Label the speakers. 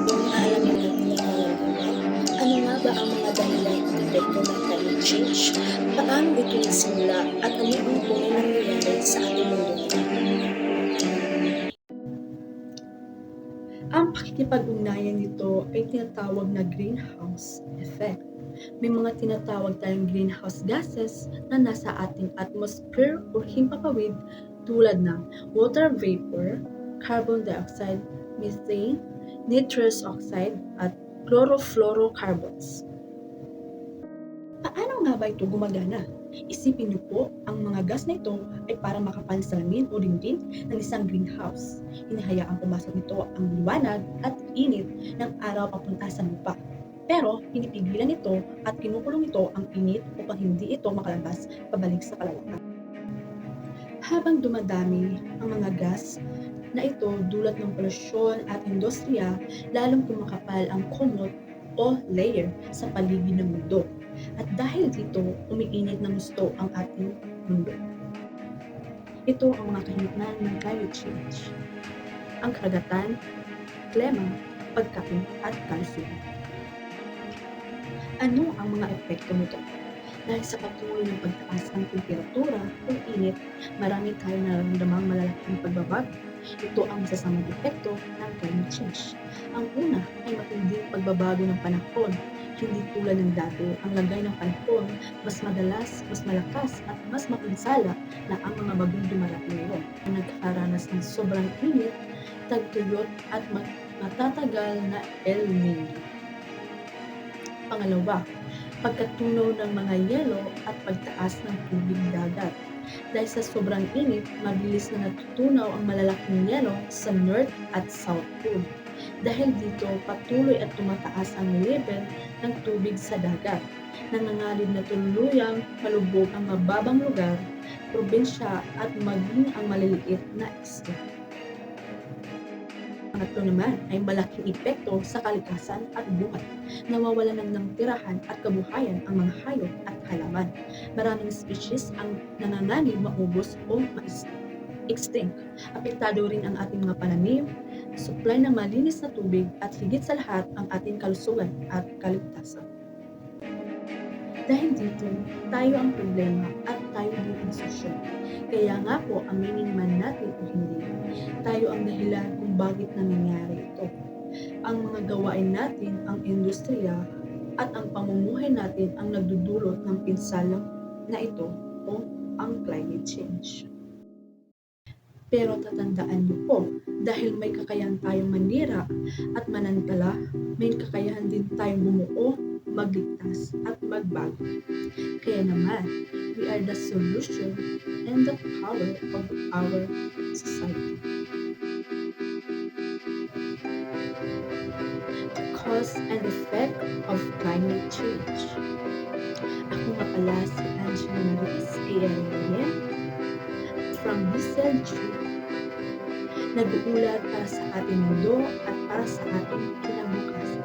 Speaker 1: Kung aalamin natin ang mga yun, ano nga ba ang mga dahilan at epekto ng climate change? Paano ito nagsimula at ano ang tunay na nangyayari sa ating mundo ngayon?
Speaker 2: Ang pakikipag-ugnayan nito ay tinatawag na greenhouse effect. May mga tinatawag tayong greenhouse gases na nasa ating atmosphere o himpapawid tulad ng water vapor, carbon dioxide, methane, nitrous oxide, at chlorofluorocarbons. Paano nga ba ito gumagana? Isipin niyo po, ang mga gas na ito ay para makapal sa salamin o dingding ng isang greenhouse. Hinahayaang pumasok nito ang liwanag at init ng araw papunta sa lupa. Pero pinipigilan ito at kinukulong ito ang init upang hindi ito makalabas pabalik sa kalawakan. Habang dumadami ang mga gas na ito dulot ng polusyon at industriya, lalong kumakapal ang kumot o layer sa paligid ng mundo. At dahil dito, umiinit ng gusto ang ating mundo. Ito ang mga kahinatnan ng climate change. Ang karagatan, klima, pagkain at kalusugan. Ano ang mga epekto nito? Dahil sa patuloy ng pagtaas ng temperatura o init, marami tayong nararamdamang malalaking pagbabago. Ito ang masasamang epekto ng climate change. Ang una ay matinding pagbabago ng panahon. Hindi tulad ng dati, ang lagay ng panahon mas madalas, mas malakas at mas mapinsala na ang mga bagong dumarating ngayon. Nagkakaranas ng sobrang init, tagtuyot at matatagal na El Nino. Pangalawa, pagkatunaw ng mga yelo at pagtaas ng tubig dagat. Dahil sa sobrang init, mabilis na natutunaw ang malalaking yelo sa North at South Pole. Dahil dito, patuloy at tumataas ang level ng tubig sa dagat. Nanganganib na tuluyang malubog ang mababang lugar, probinsya at maging ang maliliit na isla. Pangatlo naman ay malaking epekto sa kalikasan at buhay. Nawawalan ng tirahan at kabuhayan ang mga hayop at halaman. Maraming species ang nanganganib maubos o ma-extinct. Apektado rin ang ating mga pananim, supply ng malinis na tubig at higit sa lahat ang ating kalusugan at kaligtasan. Dahil dito, tayo ang problema at tayo din ang solusyon. Kaya nga po, aminin man natin o hindi, tayo ang dahilan kung bakit nangyayari ito. Ang mga gawain natin, ang industriya, at ang pamumuhay natin ang nagdudulot ng pinsalang na ito o ang climate change. Pero tatandaan niyo po, dahil may kakayahan tayong manira at manantala, may kakayahan din tayong bumuo, magligtas at magbago. Kaya naman, we are the solution and the power of our society. The cause and effect of climate change. Ako nga pala si Angela Maris A.M. from Diesel Tree. Nag-uulat para sa ating mundo at para sa ating kinabukasan.